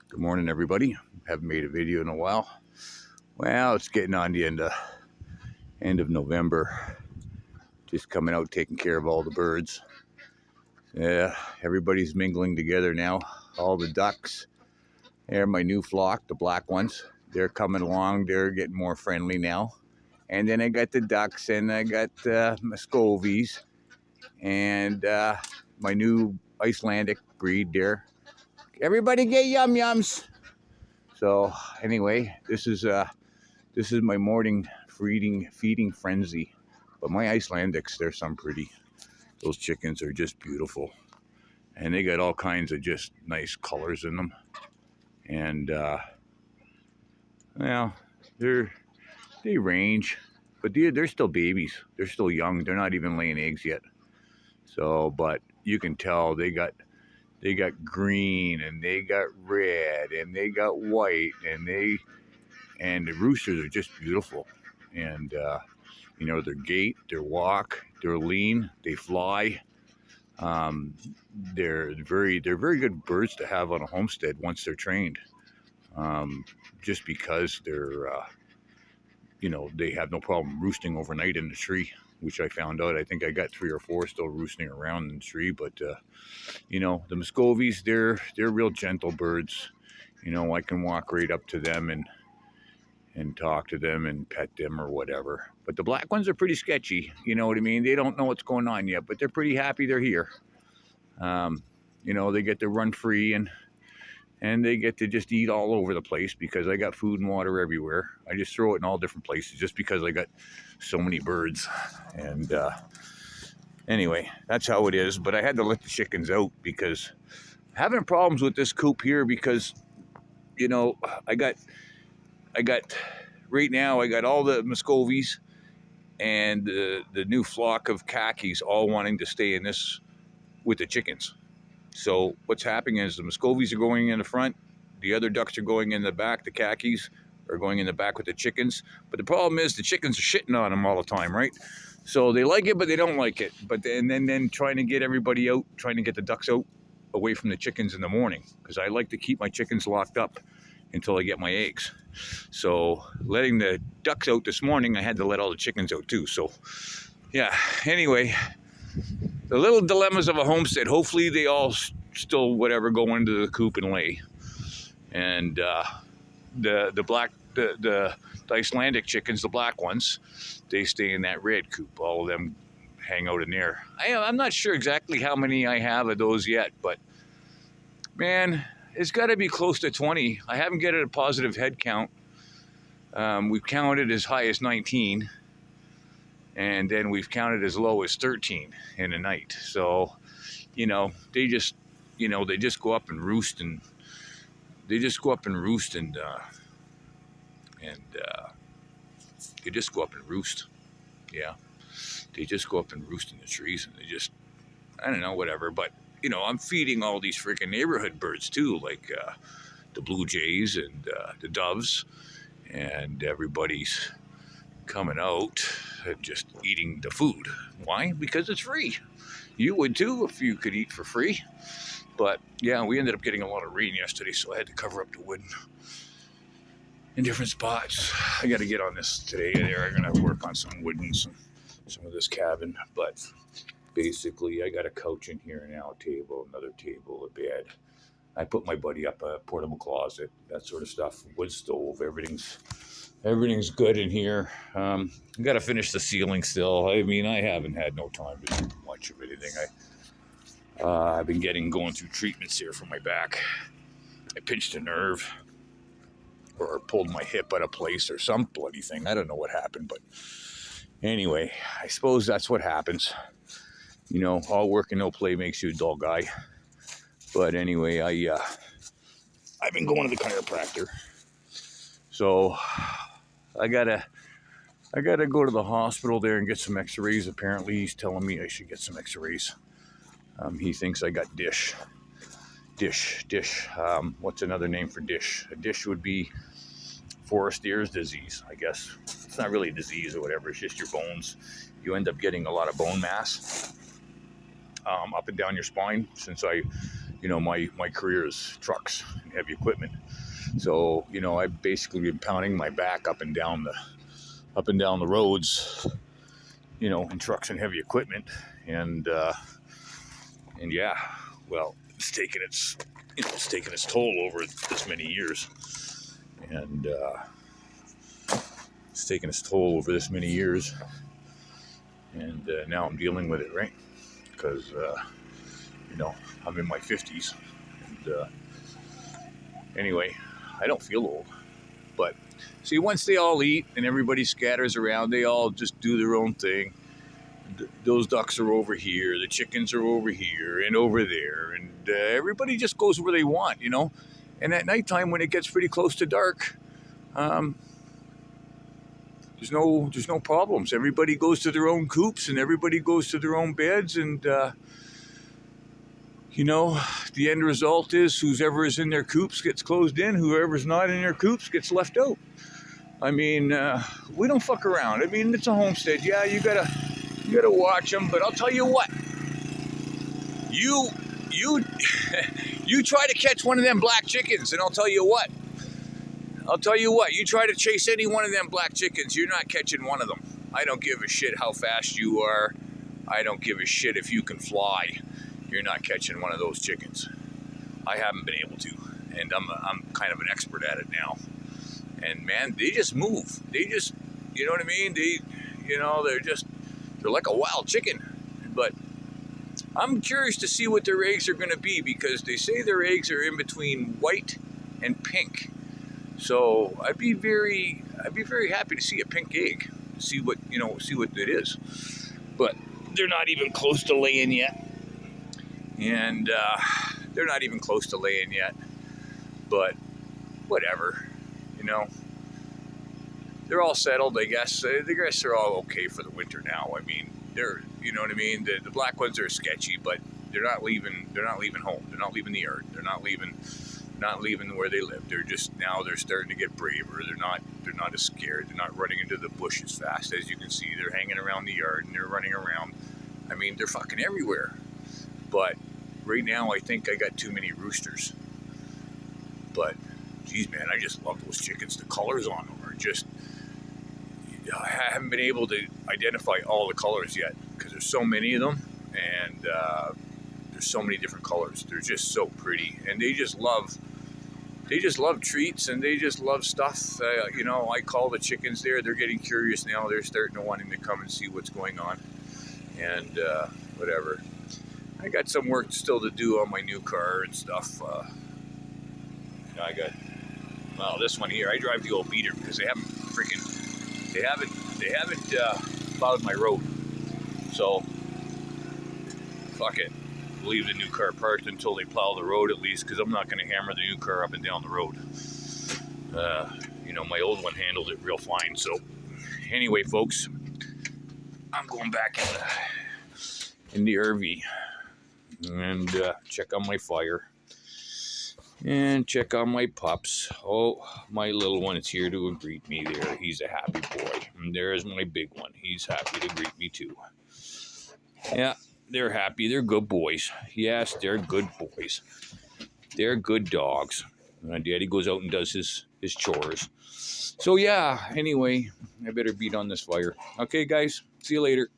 Good morning, everybody. Haven't made a video in a while. Well, it's getting on the end of November. Just coming out, taking care of all the birds. Yeah, everybody's mingling together now. All the ducks. They're my new flock, the black ones. They're coming along. They're getting more friendly now. And then I got the ducks, and I got Muscovies, and my new Icelandic breed there. Everybody get yum yums. So anyway, this is my morning feeding frenzy. But my Icelandics, they're some pretty. Those chickens are just beautiful. And they got all kinds of just nice colors in them. And, well, they range. But they're still babies. They're still young. They're not even laying eggs yet. So, but you can tell they got green, and they got red, and they got white, and the roosters are just beautiful. And, their gait, their walk, their lean, they fly. They're very good birds to have on a homestead once they're trained. Just because they have no problem roosting overnight in the tree, which I found out. I think I got 3 or 4 still roosting around in the tree. But the Muscovies, they're real gentle birds. I can walk right up to them and talk to them and pet them or whatever. But the black ones are pretty sketchy. You know what I mean? They don't know what's going on yet, but they're pretty happy they're here. They get to run free, and they get to just eat all over the place because I got food and water everywhere. I just throw it in all different places just because I got so many birds. And anyway, that's how it is. But I had to let the chickens out because I'm having problems with this coop here because, I got right now, I got all the Muscovies and the new flock of Kahkis all wanting to stay in this with the chickens. So what's happening is the Muscovies are going in the front, the other ducks are going in the back, the Kahkis are going in the back with the chickens. But the problem is the chickens are shitting on them all the time, right? So they like it, but they don't like it. But then trying to get everybody out, trying to get the ducks out away from the chickens in the morning, because I like to keep my chickens locked up until I get my eggs. So letting the ducks out this morning, I had to let all the chickens out too. So yeah, anyway, the little dilemmas of a homestead. Hopefully they all still go into the coop and lay. And the Icelandic chickens, the black ones, they stay in that red coop. All of them hang out in there. I'm not sure exactly how many I have of those yet, but man, it's got to be close to 20. I haven't get a positive head count. We've counted as high as 19, and then we've counted as low as 13 in a night. So, they just go up and roost, and they just go up and roost, and they just go up and roost. Yeah, they just go up and roost in the trees, and they just, I don't know, whatever. But I'm feeding all these freaking neighborhood birds too, like the blue jays and the doves, and everybody's coming out and just eating the food. Why? Because it's free. You would too if you could eat for free. But yeah, we ended up getting a lot of rain yesterday, so I had to cover up the wood in different spots. I got to get on this today. I'm going to have to work on some wood and some of this cabin. But basically, I got a couch in here now, a table, another table, a bed. I put my buddy up a portable closet, that sort of stuff. Wood stove, everything's good in here. I got to finish the ceiling still. I mean, I haven't had no time to do much of anything. I've been going through treatments here for my back. I pinched a nerve, or pulled my hip out of place, or some bloody thing. I don't know what happened, but anyway, I suppose that's what happens. All work and no play makes you a dull guy. But anyway, I've been going to the chiropractor. So I gotta go to the hospital there and get some x-rays. Apparently he's telling me I should get some x-rays. He thinks I got dish. What's another name for dish? A dish would be Forrester's disease, I guess. It's not really a disease or whatever. It's just your bones. You end up getting a lot of bone mass up and down your spine. Since I you know, my career is trucks and heavy equipment. So, you know, I've basically been pounding my back up and down the roads, you know, in trucks and heavy equipment. And yeah, well, it's taken its toll over this many years. And it's taken its toll over this many years. And now I'm dealing with it, right? Because, you know, I'm in my 50s. And anyway, I don't feel old. But see, once they all eat and everybody scatters around, they all just do their own thing. Those ducks are over here, the chickens are over here and over there, and everybody just goes where they want, you know. And at nighttime, when it gets pretty close to dark, there's no problems. Everybody goes to their own coops and everybody goes to their own beds, and you know, the end result is whoever is in their coops gets closed in, whoever's not in their coops gets left out. I mean, we don't fuck around. I mean, it's a homestead. Yeah, you gotta watch them, but I'll tell you what. You you try to catch one of them black chickens, and I'll tell you what. You try to chase any one of them black chickens, you're not catching one of them. I don't give a shit how fast you are. I don't give a shit if you can fly. You're not catching one of those chickens. I haven't been able to, and I'm kind of an expert at it now. And man, they just move. They just, you know what I mean? They're like a wild chicken. But I'm curious to see what their eggs are going to be, because they say their eggs are in between white and pink. So I'd be very happy to see a pink egg, see what it is. But they're not even close to laying yet. And they're not even close to laying yet. But whatever, you know. They're all settled, I guess. I guess they're all okay for the winter now. I mean, you know what I mean? The black ones are sketchy, but they're not leaving home. They're not leaving the yard. They're not leaving where they live. They're starting to get braver. They're not as scared. They're not running into the bush as fast. As you can see, they're hanging around the yard and they're running around. I mean, they're fucking everywhere. But right now, I think I got too many roosters. But geez, man, I just love those chickens. The colors on them are just, I haven't been able to identify all the colors yet, because there's so many of them, and there's so many different colors. They're just so pretty, and they just love treats, and they just love stuff. You know, I call the chickens there. They're getting curious now. They're starting to wanting to come and see what's going on, and whatever. I got some work still to do on my new car and stuff. This one here, I drive the old beater because they haven't plowed my road. So, fuck it. Leave the new car parked until they plow the road at least, because I'm not going to hammer the new car up and down the road. You know, my old one handled it real fine. So, anyway, folks, I'm going back in the RV and check on my fire. And check on my pups. Oh, my little one is here to greet me there. He's a happy boy. And there's my big one. He's happy to greet me too. Yeah, they're happy. They're good boys. Yes, they're good boys. They're good dogs. Daddy goes out and does his chores. So yeah, anyway, I better beat on this fire. Okay, guys, see you later.